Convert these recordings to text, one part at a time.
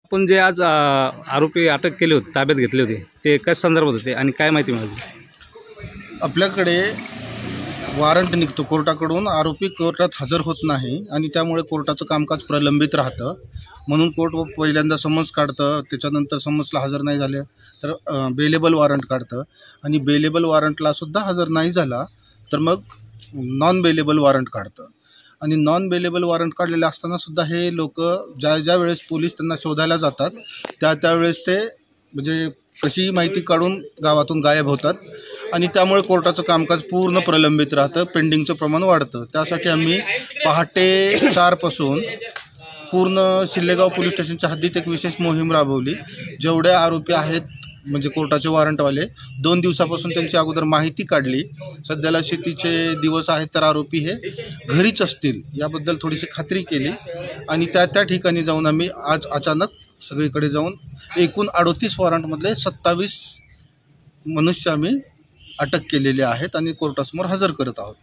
आपण जे आज आरोपी अटक केले होते, ताब्यात घेतले होते, ते कशा संदर्भात होते आणि काय माहिती मिळाली? आपल्याकडे वॉरंट निघतो कोर्टाकडून, आरोपी कोर्टात हजर होत नाही आणि त्यामुळे कोर्टाचं कामकाज प्रलंबित राहतं. म्हणून कोर्ट पहिल्यांदा समन्स काढतं, त्याच्यानंतर समन्सला हजर नाही झाले तर बेलेबल वॉरंट काढतं आणि बेलेबल वॉरंटलासुद्धा हजर नाही झाला तर मग नॉन बेलेबल वॉरंट काढतं. आणि नॉन बेलेबल वॉरंट काढलेले असतानासुद्धा हे लोक ज्या वेळेस पोलीस त्यांना शोधायला जातात त्यावेळेस ते म्हणजे कशीही माहिती काढून गावातून गायब होतात आणि त्यामुळे कोर्टाचं कामकाज पूर्ण प्रलंबित राहतं, पेंडिंगचं प्रमाण वाढतं. त्यासाठी आम्ही पहाटे 4 पासून पूर्ण शिल्लेगाव पोलीस स्टेशनच्या हद्दीत एक विशेष मोहीम राबवली. जेवढे आरोपी आहेत म्हणजे कोर्टाचे वॉरंटवाले 2 दिवसापासून त्यांची अगोदर माहिती काढली. सध्याला शेतीचे दिवस आहेत तर आरोपी हे घरीच असतील याबद्दल थोडीशी खात्री केली आणि त्या ठिकाणी जाऊन आम्ही आज अचानक सगळीकडे जाऊन एकूण 38 वॉरंटमधले 27 मनुष्य आम्ही अटक केलेले आहेत आणि कोर्टासमोर हजर करत आहोत.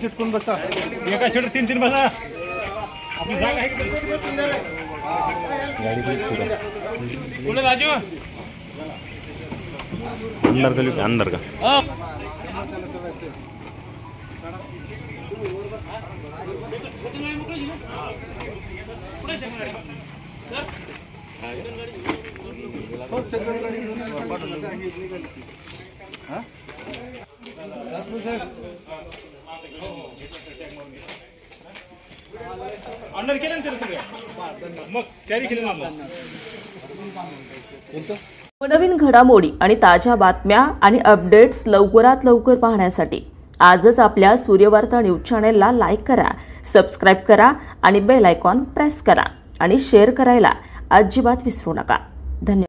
चिटकून बसा, एका शेड 3-3 बसा. आपली जागा आहे गाडी राजू अंदर का अंडर केलं ना सगळं मग चारी केलं ना. नवीन घडामोडी आणि ताज्या बातम्या आणि अपडेट्स लवकरात लवकर पाहण्यासाठी आजच आपल्या सूर्यवार्ता न्यूज चॅनेलला लाईक करा, सबस्क्राईब करा आणि बेल आयकॉन प्रेस करा आणि शेअर करायला अजिबात विसरू नका. धन्यवाद.